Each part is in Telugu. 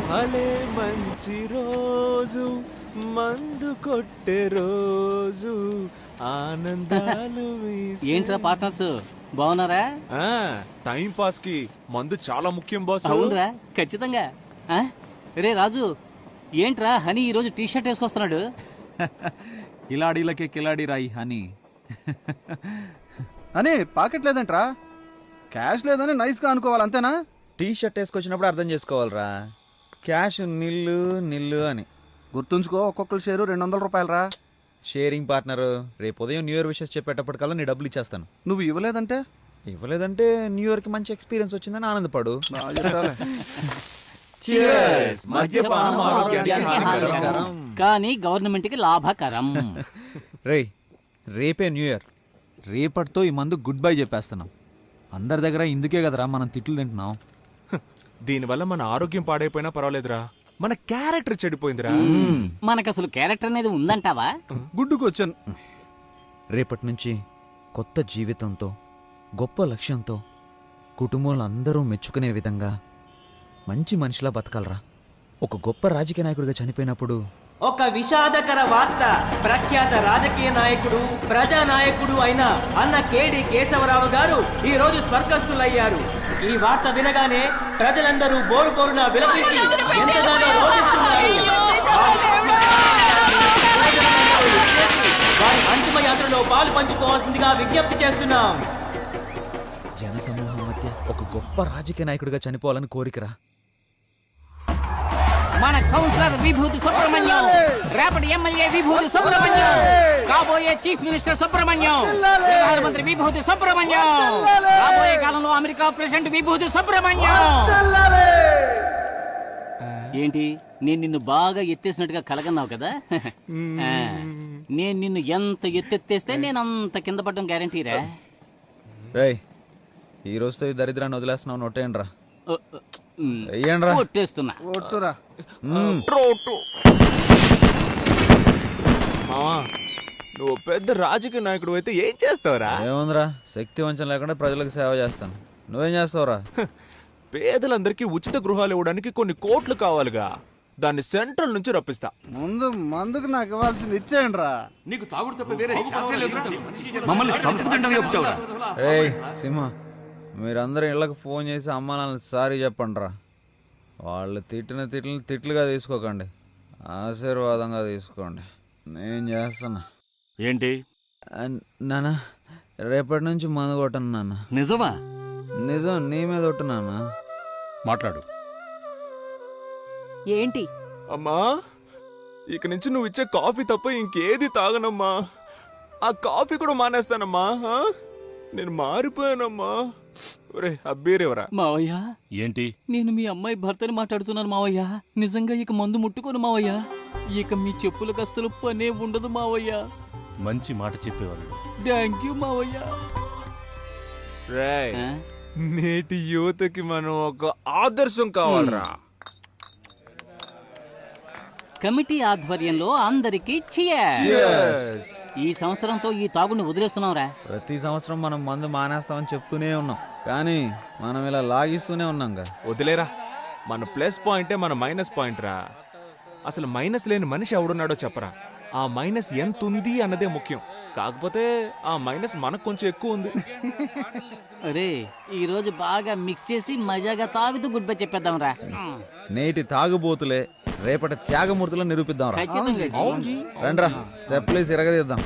భలే మంచి రోజు మందు కొట్టే రోజు ఆనందాలు ఏంట్రా పార్ట్నర్స్ బాగున్నారా? టైం పాస్ కి మందు చాలా ముఖ్యం బాస్. అవునరా, ఖచ్చితంగా. రే రాజు, ఏంట్రా హనీ ఈ రోజు టీ షర్ట్ వేసుకొస్తున్నాడు? కిలాడీలకే కిలాడీ రాయి హనీ. అని పాకెట్ లేదంట్రా, క్యాష్ లేదని నైస్గా అనుకోవాలి అంతేనా? టీ షర్ట్ వేసుకొచ్చినప్పుడు అర్థం చేసుకోవాలరా, క్యాష్ నిల్లు నిల్లు అని. గుర్తుంచుకో, ఒక్కొక్కరు షేరు 200 రూపాయలరా. Sharing partner. రేపు ఉదయం న్యూ ఇయర్ విషెస్ చెప్పేటప్పటికల్లా నీ డబ్బులు ఇచ్చేస్తాను. నువ్వు ఇవ్వలేదంటే న్యూ ఇయర్కి మంచి ఎక్స్పీరియన్స్ వచ్చిందని ఆనందపడు. కానీ గవర్నమెంట్ కి లాభకరం. రేపే న్యూ ఇయర్, రేపటితో ఈ మందు గుడ్ బై చెప్పేస్తున్నాం. అందరి దగ్గర ఇందుకే కదరా మనం తిట్లు తింటున్నాం. దీనివల్ల మన ఆరోగ్యం పాడైపోయినా పర్వాలేదురా, మన క్యారెక్టర్ చెడిపోయిందిరా. మనకు అసలు క్యారెక్టర్ అనేది ఉందంటావా? గుడ్డుకొచ్చాను. రేపటి నుంచి కొత్త జీవితంతో, గొప్ప లక్ష్యంతో, కుటుంబంలో అందరూ మెచ్చుకునే విధంగా మంచి మనిషిలా బతకాలరా. ఒక గొప్ప రాజకీయ నాయకుడిగా చనిపోయినప్పుడు ఒక విషాదకర వార్త. ప్రఖ్యాత రాజకీయ నాయకుడు, ప్రజానాయకుడు అయిన అన్న కేడి కేశవరావు గారు ఈ రోజు స్వర్గస్థులయ్యారు. ఈ వార్త వినగానే ప్రజలందరూ బోరు బోరున విలపించి ఎంతగానో రోధిస్తున్నారు. వారి అంతిమ యాత్రలో పాలు పంచుకోవాల్సిందిగా విజ్ఞప్తి చేస్తున్నాం. జనసమూహం మధ్య ఒక గొప్ప రాజకీయ నాయకుడిగా చనిపోవాలని కోరికరా. మన కౌన్సిలర్ విభూతి సుబ్రహ్మణ్యం, రేపటి ఎమ్మెల్యే విభూతి సుబ్రహ్మణ్యం, కాబోయే చీఫ్ మినిస్టర్ సుబ్రహ్మణ్యం, ప్రధానమంత్రి విభూతి సుబ్రహ్మణ్యం, రాబోయే కాలంలో అమెరికా ప్రెసిడెంట్ విభూతి సుబ్రహ్మణ్యం. ఏంటి, నేను నిన్ను బాగా ఎత్తేసినట్టుగా కలగన్నావు కదా? నేను నిన్ను ఎంత ఎత్తెత్తేస్తే నేను అంత కింద పడడం గ్యారంటీరా. ఈ రోజుతో ఈ దరిద్రాన్ని వదిలేస్తున్నావు. నొట్టేయండి రా. కొట్టేస్తున్నా. నువ్వు పెద్ద రాజకీయ నాయకుడు అయితే ఏం చేస్తావురా? ఏముందిరా, శక్తి వంచన లేకుండా ప్రజలకు సేవ చేస్తాను. నువ్వేం చేస్తావురా? పేదలందరికీ ఉచిత గృహాలు ఇవ్వడానికి కొన్ని కోట్లు కావాలిగా, దాన్ని సెంట్రల్ నుంచి రప్పిస్తా. ముందు మందుకు నాకు ఇవ్వాల్సింది ఇచ్చేయండి రా. నీకు తాగుడు తప్ప వేరే మమ్మల్ని చంపుతుంటే చెప్తావురా? సింహ, మీరందరూ ఇళ్ళకి ఫోన్ చేసి అమ్మ నాన్నకి సారీ చెప్పండి రా. వాళ్ళు తిట్టిన తిట్లుగా తీసుకోకండి, ఆశీర్వాదంగా తీసుకోండి. నేను చేస్తున్నా. ఏంటి నాన్న, రేపటి నుంచి మందు కొట్టను నాన్న. నిజమా? నిజం, నీ మీద కొట్టు నాన్న. మాట్లాడు. ఏంటి అమ్మా, ఇక నుంచి నువ్వు ఇచ్చే కాఫీ తప్ప ఇంకేది తాగనమ్మా. ఆ కాఫీ కూడా మానేస్తానమ్మా. నేను మారిపోయానమ్మా. ఒరే అబ్బీరేవరా? మావయ్య, ఏంటి? నేను మీ అమ్మాయి భర్తని మాట్లాడుతున్నాను మావయ్య. నిజంగా ఇక మందు ముట్టుకోను మావయ్య. ఇక మీ చెప్పులకు అస్సలు పనే ఉండదు మావయ్య. మంచి మాట చెప్పేవాళ్ళు. థ్యాంక్ యూ మావయ్య. రేయ్, నేటి యువతకి మనం ఒక ఆదర్శం కావాలరా. కమిటీ ఆధ్వర్యంలో అందరికీ cheers. ఈ సంవత్సరంతో ఈ తాగుని వదిలేస్తున్నాంరా. ప్రతి సంవత్సరం మనం మందు మానేస్తామని చెప్తూనే ఉన్నాం, కానీ మనం ఇలా లాగిస్తూనే ఉన్నాంగా. వదిలేరా, మన ప్లస్ పాయింటే మన మైనస్ పాయింట్ రా. అసలు మైనస్ లేని మనిషి ఎవడున్నాడో చెప్పరా. ఆ మైనస్ ఎంత ఉంది అన్నదే ముఖ్యం. కాకపోతే ఆ మైనస్ మనకు కొంచెం ఎక్కువ ఉంది. అరే, ఈ రోజు బాగా మిక్స్ చేసి మజాగా తాగుతూ గుడ్ బై చెప్పేద్దాం రా. నేటి తాగుబోతులే రేపటి త్యాగమూర్తులను నిరూపిద్దాం రా. రండ్రా, స్టెప్లేసి ఇరగదీద్దాం.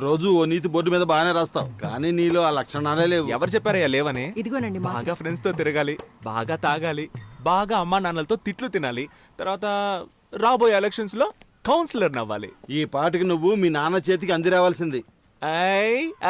రోజు ఓ నీతి బోర్డు మీద బాగానే రాస్తావు, కానీ నీలో ఆ లక్షణాలే లేవు. ఎవరు చెప్పారయ్యా లేవని? ఇదిగోనండి బాగా ఫ్రెండ్స్ తో తిరగాలి, బాగా తాగాలి, బాగా అమ్మా నాన్నలతో తిట్లు తినాలి, తర్వాత రాబోయే ఎలక్షన్స్ లో కౌన్సిలర్ నవ్వాలి. ఈ పాటికి నువ్వు మీ నాన్న చేతికి అంది రావాల్సింది.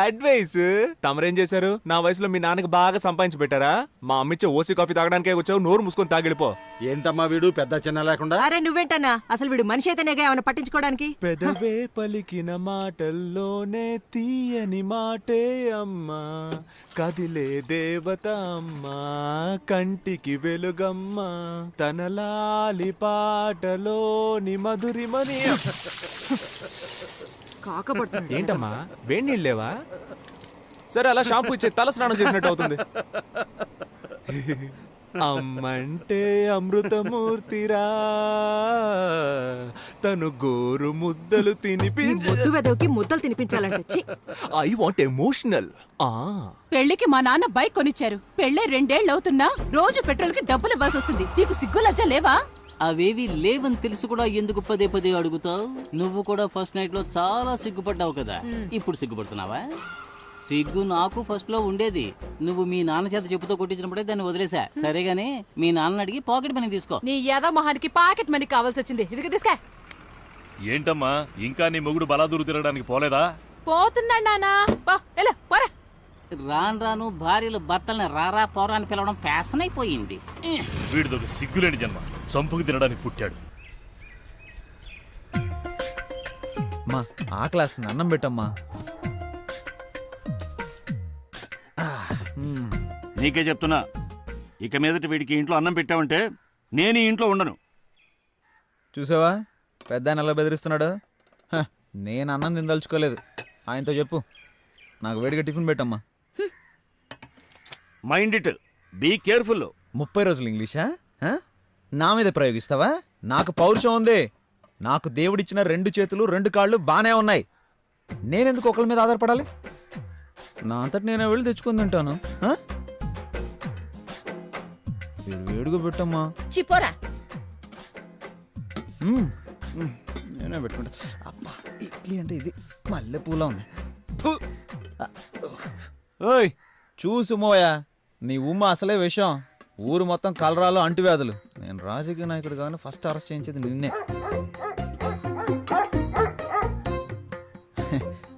అడ్వైస్ తమరేం చేశారు? నా వయసులో మీ నాన్నకి బాగా సంపాదించి పెట్టారా? మా అమ్మిచ్చే ఓసీ కాఫీ తాగడానికే వచ్చావు, నోరు మూసుకొని తాగిడిపో. ఏంటమ్మా వీడు పెద్ద చిన్న లేకుండా? అరే నువ్వేంటన్నా, అసలు వీడు మనిషి అయితేనేగా ఏమైనా పట్టించుకోవడానికి? పెదవే పలికిన మాటల్లోనే తీయని మాటే అమ్మా, కదిలే దేవత అమ్మా, కంటికి వెలుగమ్మా, తన లాలి పాటలోని మధురిమని. కాకపడుతుంది. ఏంటమ్మా వేడి నీళ్ళు లేవా? సరే అలా షాంపూ ఇచ్చే, తల స్నానం చేసినట్టు అవుతుంది. అమ్మంటే అమృతమూర్తిరా, తను గోరు ముద్దలు తినిపించ. ముద్దు వెదవికి ముద్దలు తినిపించాలంటే ఛీ. I want emotional. పెళ్లికి మా నాన్న బైక్ కొనిచ్చారు. పెళ్ళే 2 ఏళ్ళు అవుతున్నా రోజు పెట్రోల్ కి డబ్బులు ఇవ్వాల్సి వస్తుంది. నీకు సిగ్గు లజ్జ లేవా? అవేవి లేవని తెలుసు కూడా ఎందుకు పదే పదే అడుగుతావు? నువ్వు కూడా ఫస్ట్ నైట్ లో చాలా సిగ్గుపడ్డావు కదా, ఇప్పుడు సిగ్గుపడుతున్నావా? సిగ్గు నాకు ఫస్ట్ లో ఉండేది. నువ్వు మీ నాన్న చేత చెప్పుతో కొట్టించినప్పుడే దాన్ని వదిలేసా. సరేగాని మీ నాన్న అడిగి పాకెట్ మనీ తీసుకో. నీ యాద మొహానికి పాకెట్ మనీ కావాల్సి వచ్చింది. ఇది తీసుకా. ఏంటమ్మా ఇంకా నీ మొగుడు బలాదూరు తిరగడానికి పోలేదా? పోతున్నాడు నానా. పోరా. రాను రాను భార్యలు భర్తల్ని రారా పోరా అని పిలవడం ఫ్యాషన్ అయిపోయింది. వీడిదొక సిగ్గులేని జన్మ, చంపుకు తినడానికి పుట్టాడు. మా ఆకలేస్తుంది, అన్నం పెట్టమ్మా. నీకే చెప్తున్నా, ఇక మీదట వీడికి ఇంట్లో అన్నం పెట్టావంటే నేను ఈ ఇంట్లో ఉండను. చూసావా పెద్ద ఆయన ఎలా బెదిరిస్తున్నాడు? నేను అన్నం తినదలుచుకోలేదు. ఆయనతో చెప్పు నాకు వేడిగా టిఫిన్ పెట్టమ్మా. Mind it, be careful. 30 రోజులు ఇంగ్లీషా? నా మీద ప్రయోగిస్తావా? నాకు పౌరుషం ఉంది. నాకు దేవుడిచ్చిన 2 చేతులు 2 కాళ్ళు బానే ఉన్నాయి. నేనెందుకు ఒకళ్ళ మీద ఆధారపడాలి? నా అంతటి నేను వెళ్ళి తెచ్చుకొని తింటాను. వేడిగా పెట్టమ్మా. చిపోరా. నేనే పెట్టుకుంటా. అబ్బా ఇడ్లీ అంటే ఇది మల్లె పూల ఉంది. ఓయ్ చూసు మోయా, నీ ఉమ్మ అసలే విషయం. ఊరు మొత్తం కలరాలు అంటువ్యాధులు. నేను రాజకీయ నాయకుడు కానీ ఫస్ట్ అరెస్ట్ చేయించేది నిన్నే.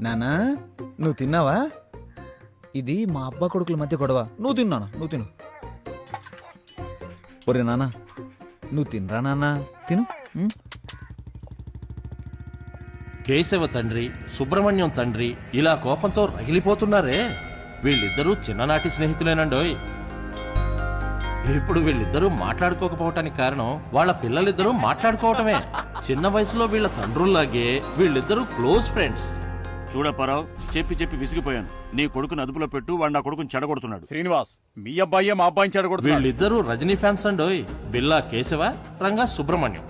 నానా నువ్వు తిన్నావా? ఇది మా అబ్బా కొడుకుల మధ్య గొడవ. నువ్వు తిన్నాను, నువ్వు తిను. ఒరే నాన్న నువ్వు తినరా నాన్న, తిను. కేశవ తండ్రి, సుబ్రహ్మణ్యం తండ్రి ఇలా కోపంతో రగిలిపోతున్నారే. వీళ్ళిద్దరూ చిన్ననాటి స్నేహితులేనండోయ్. ఇప్పుడు వీళ్ళిద్దరూ మాట్లాడుకోకపోవటానికి కారణం వాళ్ళ పిల్లలిద్దరూ మాట్లాడుకోవటమే. చిన్న వయసులో వీళ్ళ తండ్రుల్లాగే వీళ్ళిద్దరూ క్లోజ్ ఫ్రెండ్స్. చూడప్పారావు, చెప్పి చెప్పి విసిగిపోయాను. నీ కొడుకుని అదుపులో పెట్టు, వాడు నా కొడుకుని చెడగొడుతున్నాడు. శ్రీనివాస్, మీ అబ్బాయే మా అబ్బాయిని చెడగొడుతున్నాడు. వీళ్ళిద్దరూ రజనీ ఫ్యాన్స్ అండోయ్. బిల్లా కేశవ, రంగా సుబ్రహ్మణ్యం.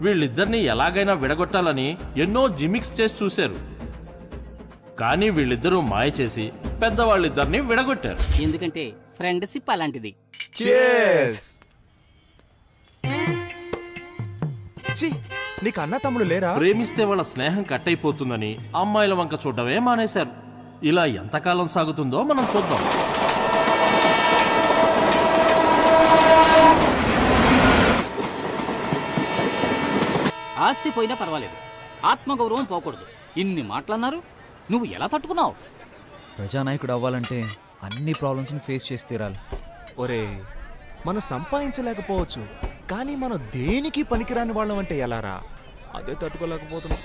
వీళ్ళిద్దరిని ఎలాగైనా విడగొట్టాలని ఎన్నో జిమిక్స్ చేసి చూశారు. కానీ వీళ్ళిద్దరూ మాయ చేసి పెద్దవాళ్ళిద్దరిని విడగొట్టారు. ఎందుకంటే ఫ్రెండ్షిప్ అలాంటిది. నీకు అన్న తమ్ముడు లేరా? ప్రేమిస్తే వాళ్ళ స్నేహం కట్ అయిపోతుందని అమ్మాయిల వంక చూడటమే మానేశారు. ఇలా ఎంతకాలం సాగుతుందో మనం చూద్దాం. ఆస్తి పోయినా పర్వాలేదు, ఆత్మగౌరవం పోకూడదు. ఇన్ని మాటలన్నారు, నువ్వు ఎలా తట్టుకున్నావు? ప్రజానాయకుడు అవ్వాలంటే అన్ని ప్రాబ్లమ్స్ని ఫేస్ చేసి తీరాలి. ఒరే మనం సంపాదించలేకపోవచ్చు, కానీ మనం దేనికి పనికిరాని వాళ్ళం అంటే ఎలారా? అదే తట్టుకోలేకపోతున్నాం.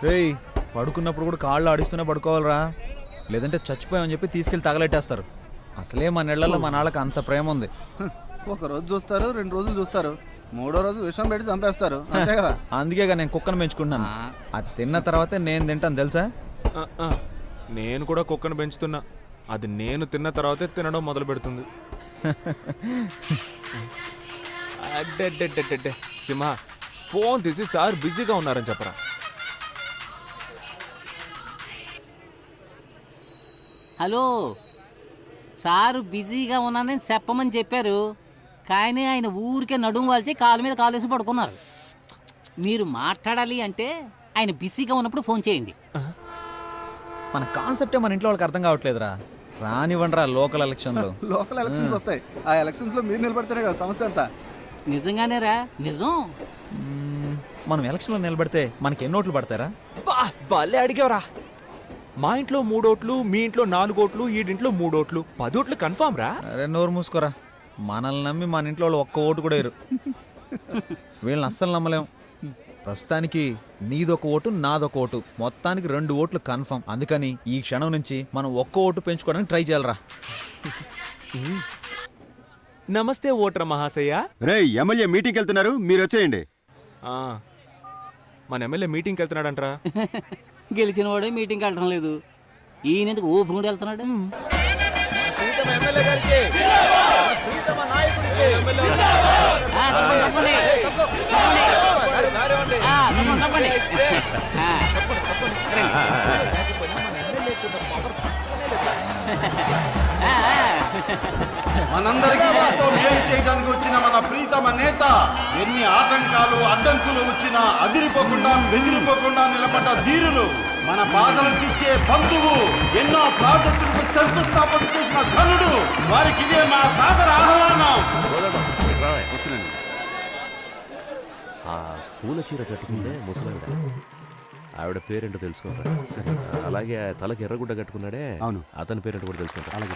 రేయ్ పడుకున్నప్పుడు కూడా కాళ్ళు ఆడిస్తూనే పడుకోవాలరా, లేదంటే చచ్చిపోయామని చెప్పి తీసుకెళ్ళి తగలెట్టేస్తారు. అసలే మన ఇళ్లలో మన వాళ్ళకి అంత ప్రేమ ఉంది. ఒక రోజు చూస్తారు, 2 రోజులు చూస్తారు, 3వ రోజు విషం పెట్టి చంపేస్తారు, అంతే కదా. అందుకేగా నేను కుక్కను పెంచుకుంటున్నాను. అది తిన్న తర్వాతే నేను తింటాను తెలుసా. నేను కూడా కుక్కను పెంచుతున్నా. అది నేను తిన్న తర్వాతే తినడం మొదలు పెడుతుంది. అడ్డెడ్డెడ్డెడ్డెడ్డె. సింహ ఫోన్ తీసి సార్ బిజీగా ఉన్నారని చెప్పరా. హలో సారు బిజీగా ఉన్నానని చెప్పమని చెప్పారు, కానీ ఆయన ఊరికే నడుము వాల్చి కాలు మీద కాలేసి పడుకున్నారు. మీరు మాట్లాడాలి అంటే ఆయన బిజీగా ఉన్నప్పుడు ఫోన్ చేయండి. మన కాన్సెప్టే మన ఇంట్లో వాళ్ళకి అర్థం కావట్లేదురా. రానివ్వండిరా లోకల్ ఎలక్షన్లు. లోకల్ ఎలక్షన్స్ వస్తాయి, ఆ ఎలక్షన్స్ లో మీరు నిలబడితేనే కదా సమస్య అంతా. నిజంగానేరా, నిజం. మనం ఎలక్షన్లో నిలబడితే మనకి ఎన్ని ఓట్లు పడతారా? భలే అడిగావరా. మా ఇంట్లో 3 ఓట్లు, మీ ఇంట్లో 4 ఓట్లు, ఈడింట్లో 3 ఓట్లు, 10 ఓట్లు కన్ఫామ్ రా. అరే నోరు మూసుకోరా, మనల్ని నమ్మి మన ఇంట్లో వాళ్ళు ఒక్క ఓటు కూడా వేయరు. వీళ్ళని అస్సలు నమ్మలేం. ప్రస్తుతానికి నీదొక ఓటు, నాదొక ఓటు, మొత్తానికి 2 ఓట్లు కన్ఫర్మ్. అందుకని ఈ క్షణం నుంచి మనం ఒక్క ఓటు పెంచుకోవడానికి ట్రై చేయాలరా. నమస్తే ఓటర్ మహాశయ. రే ఎమ్మెల్యే మీటింగ్కి వెళ్తున్నారు, మీరు వచ్చేయండి. ఆ, మన ఎమ్మెల్యే మీటింగ్కి వెళ్తున్నాడంట్రా. గెలిచిన వాడే మీటింగ్కి వెళ్ళడం లేదు, ఈయన ఎందుకు ఊపుకుంటూ వెళ్తున్నాడు? ఆ, తప్పండి, తప్పండి. ఆ, తప్పండి, తప్పండి. ఆ, ఆ, మనందరికీ ఎంతో మేలు చేయడానికి వచ్చిన మన ప్రీతమ నేత ఎన్ని ఆటంకాలు అడ్డంకులు వచ్చినా అదిరిపోకుండా బెదిరిపోకుండా నిలబడ్డ ధీరులు, మన బాధలు తీర్చే బంధువు, ఎన్నో ప్రాజెక్టులకు శంకుస్థాపన చేసిన ధనుడు, వారికి ఇదే మా సాదర ఆహ్వానం. ఆ పూల చీర కట్టుకుంటే ముసలావిడ, ఆవిడ పేరేంటో తెలుసుకుంటా. సరే, అలాగే తలకి ఎర్రగుడ్డ కట్టుకున్నాడే, అవును, అతని పేరేంటో కూడా తెలుసుకుంటా. అలాగే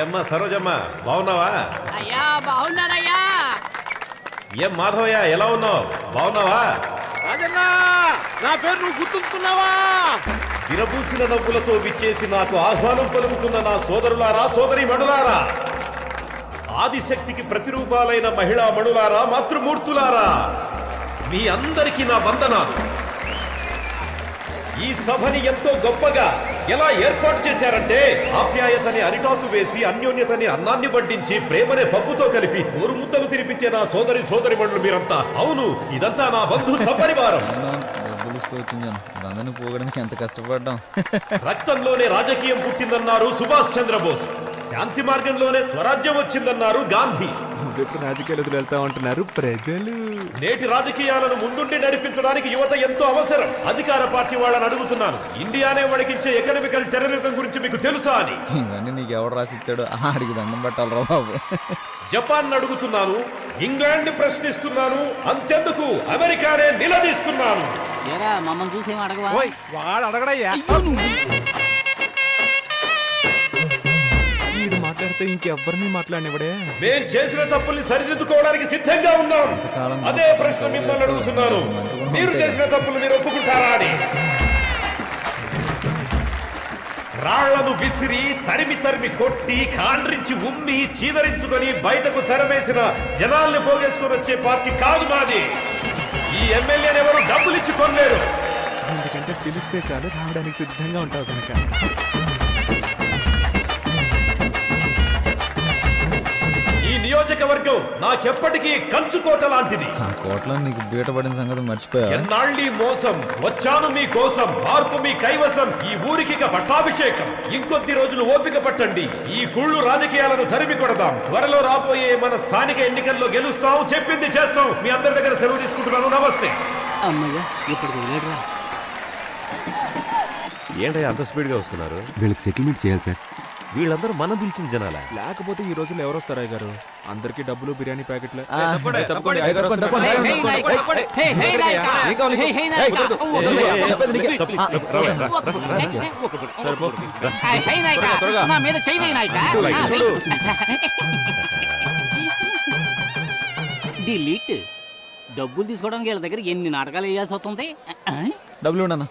ఏమ్మా సరోజమ్మ, బాగున్నావా? అయ్యా బాగున్నానయ్యా. ఏం మాధవయ్య, ఎలా ఉన్నావు? బాగున్నావా? రాజన్న, నా పేరు నువ్వు గుర్తుంచుకున్నావా? విరబూసిన నవ్వులతో విచ్చేసి నాకు ఆహ్వానం పలుకుతున్న నా సోదరులారా, సోదరి మణులారా, ఆదిశక్తికి ప్రతిరూపాలైన మహిళా మణులారా, మాతృమూర్తులారా, మీ అందరికీ నా వందనాలు. ఈ సభని ఎంతో గొప్పగా ఎలా ఏర్పాటు చేశారంటే, ఆప్యాయతని అరిటాకు వేసి, అన్యోన్యతని అన్నాన్ని వడ్డించి, ప్రేమనే పప్పుతో కలిపి ఊరు ముద్దలు తినిపించే నా సోదరి సోదరి మండలు మీరంతా. అవును, ఇదంతా నా బంధు సపరివారం. అందరిని పోగడానికి ఎంత కష్టపడ్డాం. రక్తంలోనే రాజకీయం పుట్టిందన్నారు సుభాష్ చంద్రబోస్, శాంతి మార్గంలోనే స్వరాజ్యం వచ్చిందన్నారు గాంధీ. నువ్వెప్పుడు రాజకీయాలకు వెళ్తా ఉంటున్నారు ప్రజలు. నేటి రాజకీయాలను ముందుండి నడిపించడానికి యువత ఎంతో అవసరం. అధికార పార్టీ వాళ్ళని అడుగుతున్నాను, ఇండియానే వణికించే ఎకనామికల్ టెర్రరిజం గురించి మీకు తెలుసా అని. ఇవన్నీ నీకు ఎవడు రాసిచ్చాడు? ఆడికి దండం పెట్టాలరా బాబు. జపాన్ అడుగుతున్నాను, ఇంగ్లాండ్ ప్రశ్నిస్తున్నాను, అంతెందుకు అమెరికానే నిలదీస్తున్నాను. ఏరా మమ్మల్ని చూసి ఏం అడగవా? వాడు అడగడయ్యా. వీడు మాట్లాడితే ఇంకెవ్వరిని మాట్లాడినవడే. మేం చేసిన తప్పుల్ని సరిదిద్దుకోవడానికి సిద్ధంగా ఉన్నాం. అదే ప్రశ్న మిమ్మల్ని అడుగుతున్నాను, మీరు చేసిన తప్పులు మీరు ఒప్పుకుంటారా అని. రాళ్లను విసిరి, తరిమి తరిమి కొట్టి, కాండ్రించి ఉమ్మి, చీదరించుకొని బయటకు తెరమేసిన జనాల్ని పోగేసుకొని వచ్చే పార్టీ కాదు మాది. ఈ ఎమ్మెల్యేని ఎవరు డబ్బులిచ్చి కొనలేరు. ఎందుకంటే పిలిస్తే చాలు రావడానికి సిద్ధంగా ఉంటావు కనుక. ఈ నియోజకవర్గం నాకెప్పటికీ కంచుకోట లాంటిది. ఆ కోట్లో నీకు బీటపడిన సంగతి మర్చిపోయా. ఎన్నాళ్ళీ మోసం, వచ్చాను మీ కోసం, మార్పు మీ కైవసం, ఈ ఊరికి పట్టాభిషేకం. ఇంకొద్ది రోజులు ఓపిక పట్టండి, ఈ కుళ్ళు రాజకీయాలను తరిమి కొడదాం. త్వరలో రాబోయే మన స్థానిక ఎన్నికల్లో గెలుస్తాం, చెప్పింది చేస్తాం. మీ అందరి దగ్గర సెలవు తీసుకుంటున్నాను. నమస్తే. అమ్మయ్య, ఇప్పుడు వదిలేడురా. ఏంటయ్యా అంత స్పీడ్గా వస్తున్నారు? వీళ్ళకి సెటిల్మెంట్ చేయాలి సార్. వీళ్ళందరూ మనం పిలిచిన జనాలా? లేకపోతే ఈ రోజుల్లో ఎవరు వస్తారా గారు? అందరికి డబ్బులు, బిర్యానీ ప్యాకెట్లు. హే, హే నాయకా! హే, హే నాయకా! హే నాయకా! నా మీద చెయ్యి వేయి నాయకా! డిలీట్. డబ్బులు తీసుకోవడానికి వీళ్ళ దగ్గర ఎన్ని నాటకాలు వేయాల్సి వస్తుంది. డబ్బులు ఉండన్నా.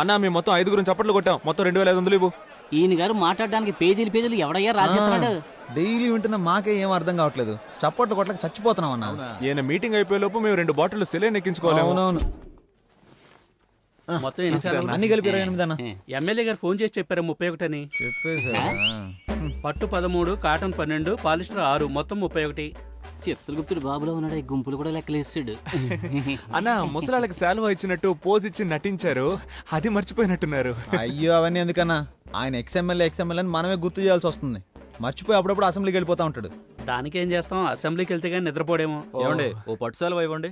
అన్నా మేము మొత్తం 5 చప్పట్లు కొట్టాం. మొత్తం 2500 ఇవ్వు. ఈయన గారు మాట్లాడడానికి పేజీలు ఎవడయ్యా రాసేస్తున్నాడు? డైలీ వింటున్న మాకే ఏం అర్థం కావట్లేదు. చప్పట్లు కొట్టక చచ్చిపోతున్నాం అన్న. ఈయన మీటింగ్ అయిపోయే లోపు మేము 2 బాటిల్ సెలైన్ ఎక్కించుకోవాలి. అవునవును. మొత్తం అన్ని కలిపి 28 అన్న. ఎమ్మెల్యే గారు ఫోన్ చేసి చెప్పారు 31 అని. చెప్పేసా? పట్టు 13, కాటన్ 12, పాలిస్టర్ 6, మొత్తం 31. చిత్రగుప్తుడు బాబులో ఉన్నాడు, ఈ గుంపులు కూడా లెక్కలేసాడు. అన్న ముసలాళ్ళకి శాలువా ఇచ్చినట్టు పోజ్ ఇచ్చి నటించారు, అది మర్చిపోయినట్టున్నారు. అయ్యో అవన్నీ ఎందుకన్నా, ఆయన ఎక్స్ఎమ్మెల్యే అని మనమే గుర్తు చేయాల్సి వస్తుంది. మర్చిపోయి అప్పుడప్పుడు అసెంబ్లీకి వెళ్ళిపోతా ఉంటాడు. దానికేం చేస్తాం, అసెంబ్లీకి వెళ్తే కానీ నిద్రపోడేమో. ఏమండి ఓ పట్టు శాలువా ఇవ్వండి.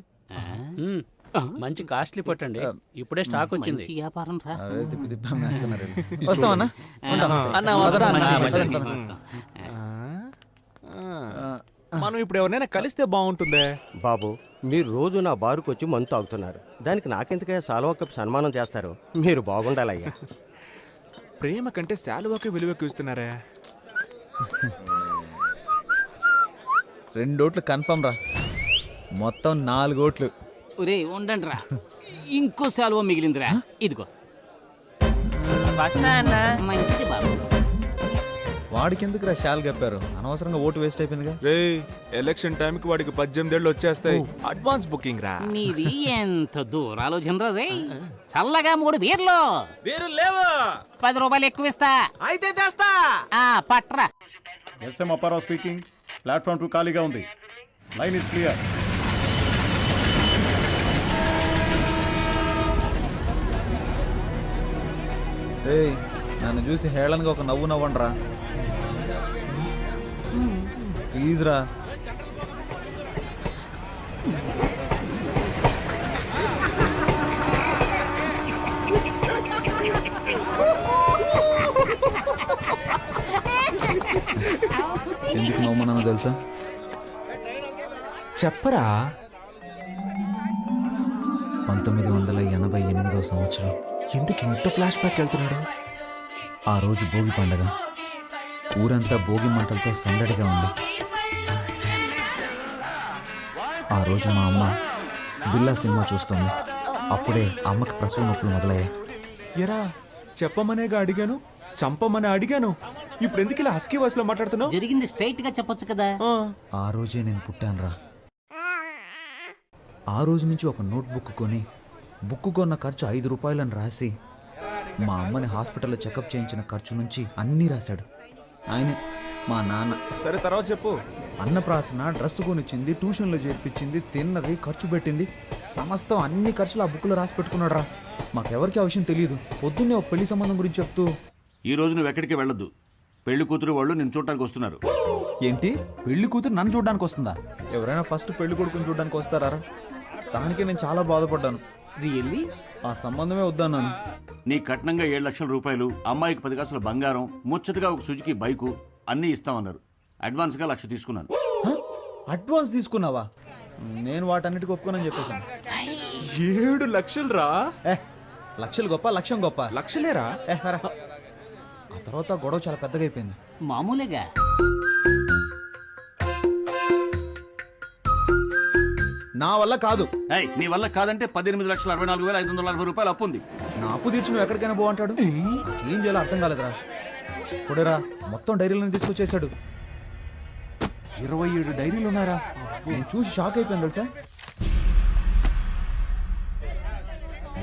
మంచి కాస్ట్లీ పట్టండి, ఇప్పుడే స్టాక్ వచ్చింది. వ్యాపారం రా. అదే తిప్పి తిప్పి అమ్మేస్తున్నారు. వస్తామన్నా. మనం ఇప్పుడు ఎవరినైనా కలిస్తే బాగుంటుందే. బాబు మీరు రోజు నా బారుకు వచ్చి మందు తాగుతున్నారు, దానికి నాకెందుకయ్యా సాల్వా కప్ సన్మానం చేస్తారు? మీరు బాగుండాలయ్యా. ప్రేమ కంటే శాలువాకే విలువకు ఇస్తున్నారే. 2 ఓట్లు కన్ఫర్మ్ రా, మొత్తం 4 ఓట్లు. ఒరే ఉండండి రా, ఇంకో శాలువ మిగిలిందిరా, ఇదిగో. మంచిది బాబు. వాడికి ఎందుకు రా షాల్ కప్పారు? అనవసరంగా ఓటు వేస్ట్ అయిపోయిందిగా. రే ఎలక్షన్ టైంకి వాడికి 18 ఏళ్ళు వచ్చేస్తాయి. అడ్వాన్స్ బుకింగ్ రా. నీది ఎంత దూరాలోచనరా రే. చల్లగా 3 బీర్లు. బీరు లేవా? 10 రూపాయలు ఎక్కువ ఇస్తా. అయితే తెస్తా. పట్రా. S M Apparao speaking. ప్లాట్ఫామ్ 2 ఖాళీగా ఉంది. Line is clear. ఏయ్, నన్ను చూసి హేళనగా ఒక నవ్వు నవ్వండి రా ప్లీజ్ రా. ఎందుకు నవ్వుమన్నానో తెలుసా? చెప్పరా. 1988వ సంవత్సరం. ఎందుకు ఇంత ఫ్లాష్ బ్యాక్ వెళ్తున్నాడు? ఆ రోజు భోగి పండగ. ఊరంతా భోగి మంటలతో సందడిగా ఉంది. ఆ రోజు మా అమ్మ బిల్లా సినిమా చూస్తుంది. అప్పుడే అమ్మకి ప్రసవ నొప్పులు మొదలయ్యాయి. ఎరా చెప్పమనేగా అడిగాను, చంపమని అడిగాను. ఇప్పుడు ఎందుకు ఇలా హస్కీ వాయిస్ లో మాట్లాడుతున్నావు? జరిగింది స్ట్రైట్ గా చెప్పొచ్చు కదా. ఆ రోజే నేను పుట్టానురా. ఆ రోజు నుంచి ఒక నోట్బుక్ కొని బుక్ కొన్న ఖర్చు 5 రూపాయలని రాసి మా అమ్మని హాస్పిటల్లో చెకప్ చేయించిన ఖర్చు నుంచి అన్నీ రాశాడు ఆయనే, మా నాన్న. సరే తర్వాత చెప్పు. అన్నప్రాసన, డ్రెస్ కొనిచ్చింది, ట్యూషన్లో చేర్పించింది, తిన్నది, ఖర్చు పెట్టింది, సమస్తం అన్ని ఖర్చులు ఆ బుక్లో రాసి పెట్టుకున్నాడు రా. మాకెవరికి ఆ విషయం తెలియదు. పొద్దున్నే ఒక పెళ్లి సంబంధం గురించి చెప్తూ, ఈ రోజు నువ్వు ఎక్కడికి వెళ్ళొద్దు, పెళ్లి కూతురు వాళ్ళు నిన్ను చూడటానికి వస్తున్నారు. ఏంటి పెళ్లి కూతురు నన్ను చూడడానికి వస్తుందా? ఎవరైనా ఫస్ట్ పెళ్లి కొడుకుని చూడడానికి వస్తారా? దానికే నేను చాలా బాధపడ్డాను. రియల్లీ? ఆ సంబంధమే వద్దన్నాను. నీ కట్నంగా 7 లక్షల రూపాయలు, అమ్మాయికి 10 కాసుల బంగారం, ముచ్చటగా ఒక సుజుకి బైకు అన్నీ ఇస్తామన్నారు. అడ్వాన్స్గా 1,00,000 తీసుకున్నాను. అడ్వాన్స్ తీసుకున్నావా? నేను వాటన్నిటికీ ఒప్పుకోనని చెప్పేశాను. 7 లక్షలు రా. లక్షలు గొప్ప, లక్ష్యం గొప్ప. లక్షలేరా? ఆ తర్వాత గొడవ చాలా పెద్దగా అయిపోయింది. మామూలుగా నా వల్ల కాదు. నీ వల్ల కాదంటే 18,64,540 రూపాయలు అప్పు ఉంది. నా అప్పు తీర్చి నువ్వు ఎక్కడికైనా బాగుంటాడు. ఏం చేయాలో అర్థం కాలేదురా. పొడేరా మొత్తం డైరీలను తీసుకొచ్చేసాడు. 27 డైరీలు ఉన్నారా? నేను చూసి షాక్ అయిపోయాను తెలుసా.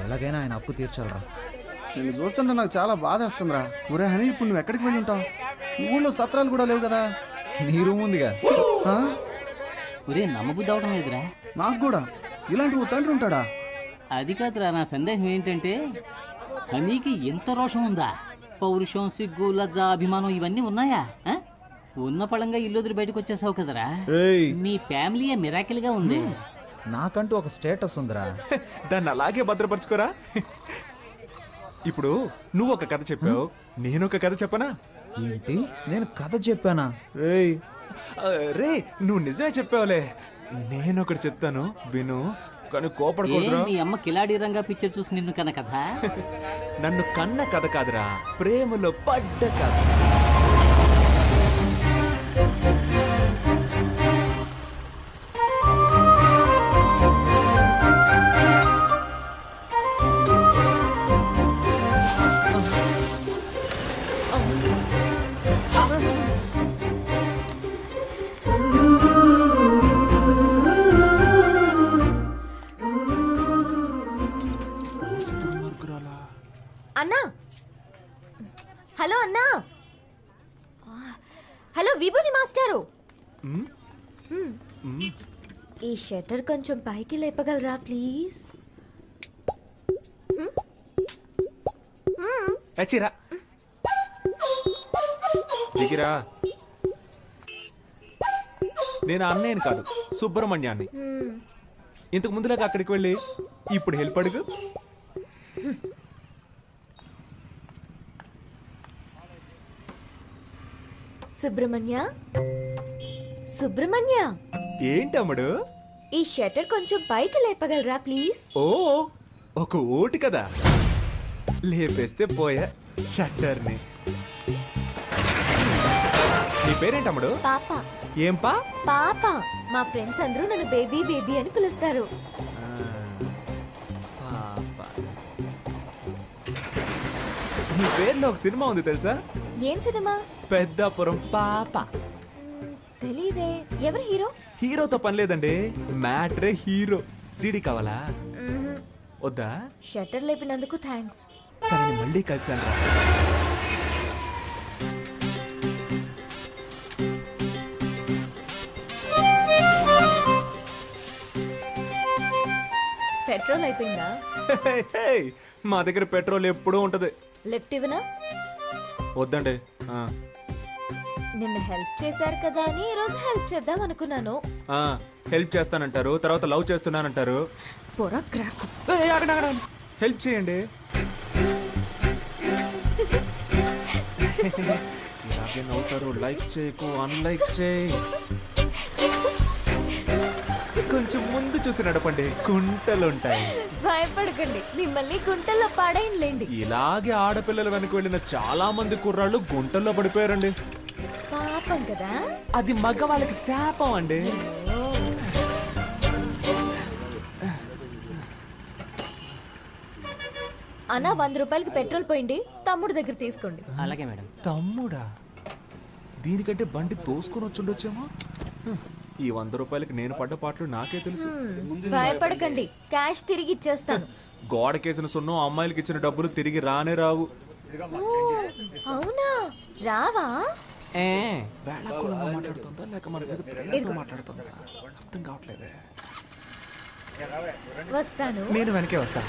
ఎలాగైనా ఆయన అప్పు తీర్చాలరా. నేను చూస్తుంటే నాకు చాలా బాధ వస్తుందిరా. ఒరే హనీ, ఇప్పుడు నువ్వు ఎక్కడికి వెళ్ళి ఉంటావు? ఊళ్ళో సత్రాలు కూడా లేవు కదా. నీ రూమ్ ఉందిగా. ఒరే నమ్మబుద్ధి అవడం లేదురా. నాకు కూడా. ఇలాంటి ఓ తండ్రి ఉంటాడా? అది కాదురా, నా సందేహం ఏంటంటే హనీకి ఎంత రోషం ఉందా? పౌరుషం, సిగ్గు, లజ్జ, అభిమానం ఇవన్నీ ఉన్నాయా? ఉన్న పళంగా ఇల్లు వదిలి బయటకు వచ్చేసావు కదరా. మీ ఫ్యామిలీ మిరాకిల్ గా ఉంది. నాకంటూ ఒక స్టేటస్ ఉందిరా. దాన్ని అలాగే భద్రపరచుకోరా. ఇప్పుడు నువ్వు ఒక కథ చెప్పావు, నేను ఒక కథ చెప్పనా? ఏంటి, నేను కథ చెప్పానా? రే నువ్వు నిజమే చెప్పావులే. నేను ఒకటి చెప్తాను విను, కానీ కోపడకూడదురా. మీ అమ్మ కిలాడి రంగా పిక్చర్ చూసి నిన్ను కన్న కథ. నన్ను కన్న కథ కాదురా, ప్రేమలో పడ్డ కథ. అన్నా, హలో అన్నా. హలో విభూతి మాస్టారు, ఈ షట్టర్ కొంచెం పైకి లేపగలరా ప్లీజ్? చచ్చిరా దిగిరా. నేను అన్నయ్యని కాదు, సుబ్రహ్మణ్యాన్ని. ఇంతకు ముందులాగా అక్కడికి వెళ్ళి ఇప్పుడు హెల్ప్ అడుగు. సుబ్రహ్మణ్య, సుబ్రహ్మణ్య, ఏంటమ్ముడు? ఈ షట్టర్ కొంచెం పైకి లేపగలరా ప్లీజ్? ఓ ఒక ఓటు కదా, లేపేస్తే పోయా షట్టర్ని. నీ పేరేంటమ్ముడు? పాప. ఏం పా? పాప. మా ఫ్రెండ్స్ అందరూ నన్ను బేబీ బేబీ అని పిలుస్తారు. పాప. నీ పేరులో ఒక సినిమా ఉంది తెలుసా? ఏం సినిమా? పెద్దాపురం పాప. తెలీదే. ఎవరు హీరో? హీరోతో పని లేదండి, మ్యాట్రే హీరో. సీడీ కావాలా? వద్దా? షట్టర్ లేపినందుకు థ్యాంక్స్. తనని మళ్ళీ కలిసాను రా. పెట్రోల్ అయిపోయిందా? హే, హే, మా దగ్గర పెట్రోల్ ఎప్పుడూ ఉంటది. లిఫ్ట్ ఇవ్వనా? వద్దండి. నిన్న హెల్ప్ చేశారు కదా అని ఈ రోజు హెల్ప్ చేద్దాం అనుకున్నాను. హెల్ప్ చేస్తానంటారు, తర్వాత లవ్ చేస్తున్నానంటారు. పొర క్రాక్. హెల్ప్ చేయండి. ఇలాగే నవ్వుతారు. లైక్ చేయకు, అన్లైక్ చేయి. కొంచెం ముందు చూసి నడపండి, గుంటలుంటాయి. భయపడకండి, మిమ్మల్ని గుంటల్లో పాడైంలేండి. ఇలాగే ఆడపిల్లల వెనక వెళ్ళిన చాలా మంది కుర్రాళ్ళు గుంటల్లో పడిపోయారండి. పాపం కదా. అది మగవాళ్ళకి శాపం అండి. అన్నా 100 రూపాయలకి పెట్రోల్ పోయింది, తమ్ముడు దగ్గర తీసుకోండి. అలాగే మేడం. తమ్ముడా? దీనికంటే బండి తోసుకొని వచ్చుండొచ్చేమో. ఈ 100 రూపాయలకి నేను పడ్డ పాటలు నాకే తెలుసు. భయపడకండి, క్యాష్ తిరిగి ఇచ్చేస్తాను. గోడకేసిన సున్నం అమ్మాయిలకి ఇచ్చిన డబ్బులు తిరిగి రానే రావు. ఓ, అవునా? రావా? వేళాకులంగా మాట్లాడుతుందా లేక మన మీద ప్రేమతో మాట్లాడుతుందా అర్థం కావట్లేదే. వస్తాను. నేను వెనకే వస్తా.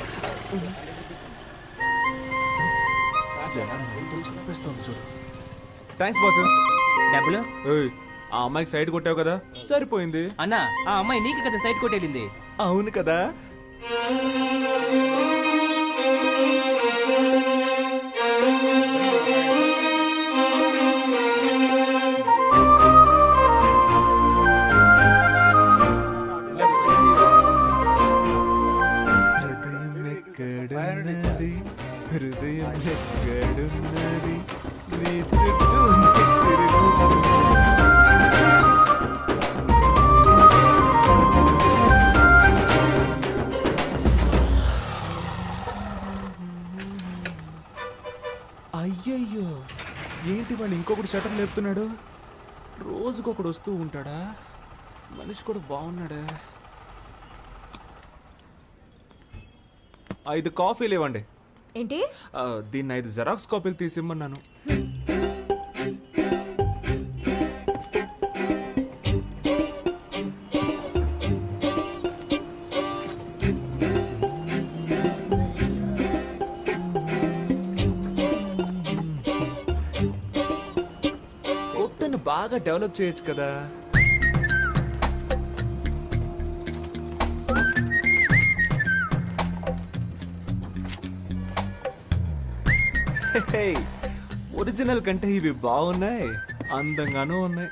చంపేస్తుంది చూడు. Thanks boss. డబ్బులు? ఆ అమ్మాయికి సైడ్ కొట్టావు కదా, సరిపోయింది. అన్నా, ఆ అమ్మాయి నీకు కదా సైడ్ కొట్టేళ్ళింది. అవును కదా. హృదయం ఎక్కడున్నది, నీ చుట్టూ అయ్యయ్యో, ఏంటి వాళ్ళు ఇంకొకటి షటర్ లేపుతున్నాడు? రోజుకొకడు వస్తూ ఉంటాడా? మనిషి కూడా బాగున్నాడా? 5 కాఫీలు ఇవ్వండి. ఏంటి? దీన్ని 5 జెరాక్స్ కాపీలు తీసిమ్మన్నాను. కొత్తను బాగా డెవలప్ చేయొచ్చు కదా. ఒరిజినల్ కంటే ఇవి బాగున్నాయి, అందంగానూ ఉన్నాయి.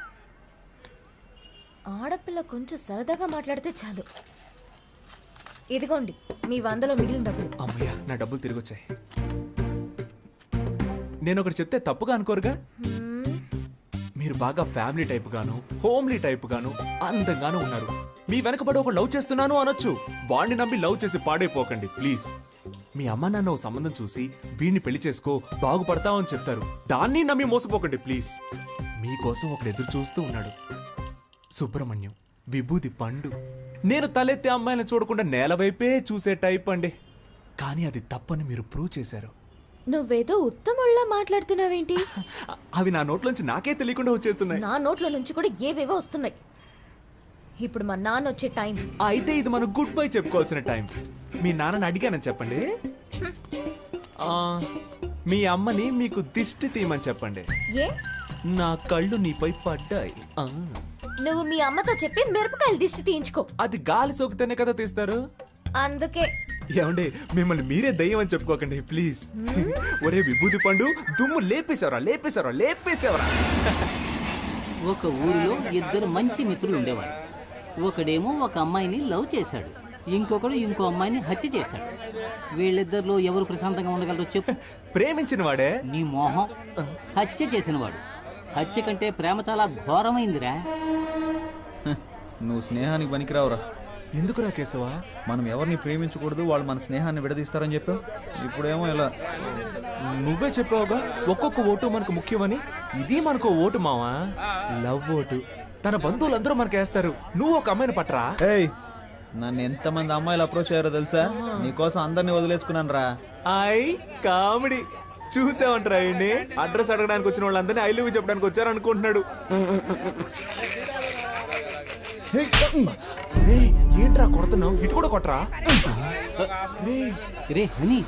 ఆడపిల్ల కొంచెం సరదాగా మాట్లాడితే చాలు. ఇదిగోండి మీ 100లో మిగిలిన డబ్బులు. అమ్మయ్య, నా డబ్బులు తిరిగి వచ్చాయి. నేను ఒకటి చెప్తే తప్పుగా అనుకోరుగా? మీరు బాగా ఫ్యామిలీ టైప్ గాను, హోమ్లీ టైప్ గాను, అందంగాను ఉన్నారు. మీ వెనకబడి ఒక లవ్ చేస్తున్నాను అనొచ్చు. వాడిని నమ్మి లవ్ చేసి పాడైపోకండి ప్లీజ్. మీ అమ్మ నాన్న ఓ సంబంధం చూసి వీడిని పెళ్లి చేసుకో బాగుపడతావు అని చెప్తారు. దాన్ని నమ్మి మోసపోకండి ప్లీజ్. మీకోసం ఒకడు ఎదురు చూస్తూ ఉన్నాడు. సుబ్రహ్మణ్యం, విభూది పండు. నేను తలెత్తే అమ్మాయిని చూడకుండా నేల వైపే చూసే టైప్ అండి. కానీ అది తప్పని మీరు ప్రూవ్ చేశారు. నువ్వేదో ఉత్తముళ్ళ మాట్లాడుతున్నావేంటి? అవి నా నోట్లోంచి నాకే తెలియకుండా వచ్చేస్తున్నాయి. నా నోట్ల నుంచి కూడా ఏవేవో వస్తున్నాయి. ఇప్పుడు మా నాన్న వచ్చే టైం. అయితే ఇది మనం గుడ్ బై చెప్పుకోవాల్సిన టైం. మీ నాన్నని అడిగానని చెప్పండి. మీ అమ్మని మీకు దిష్టి తీయమని చెప్పండి. ఏ? నా కళ్ళు నీపై పడ్డాయి. నువ్వు మీ అమ్మతో చెప్పి మిరపకాయలు దిష్టి తీయించుకో. అది గాలి సోకితేనే కదా తీస్తారు. అందుకే. ఏమండి, మిమ్మల్ని మీరే దయ్యం అని చెప్పుకోకండి ప్లీజ్. ఒరే విభూతి పండు, దుమ్ము లేపేశావరా. ఒక ఊరిలో ఇద్దరు మంచి మిత్రులు ఉండేవారు. ఒకడేమో ఒక అమ్మాయిని లవ్ చేశాడు, ఇంకొకడు ఇంకో అమ్మాయిని హత్య చేశాడు. వీళ్ళిద్దరిలో ఎవరు ప్రశాంతంగా ఉండగలరో చెప్పు. ప్రేమించిన వాడే నీ మోహం. హత్య చేసినవాడు. హత్య కంటే ప్రేమ చాలా ఘోరమైందిరా. నువ్వు స్నేహానికి పనికిరావురా. ఎందుకురా కేశవా? మనం ఎవరిని ప్రేమించకూడదు, వాళ్ళు మన స్నేహాన్ని విడదీస్తారని చెప్పావు. ఇప్పుడేమో ఇలా. నువ్వే చెప్పావుగా ఒక్కొక్క ఓటు మనకు ముఖ్యమని. ఇది మనకు ఓటు మావా, లవ్ ఓటు. తన బంధువులందరూ మనకేస్తారు. నువ్వు ఒక అమ్మాయిని పట్టరా. ఏయ్, నన్ను ఎంతమంది అమ్మాయిలు అప్రోచ్ అయ్యారో తెలుసా? నీకోసం అందరినీ వదిలేసుకున్నాను రా. ఐ కామెడీ చూసావంటరా అండి. అడ్రస్ అడగడానికి వచ్చిన వాళ్ళందరినీ ఐ లవ్ యూ చెప్పడానికి వచ్చారు అనుకుంటున్నాడు. ఏంట్రా కొడుతున్నావు? ఇటు కూడా కొట్టరా. రే హనీ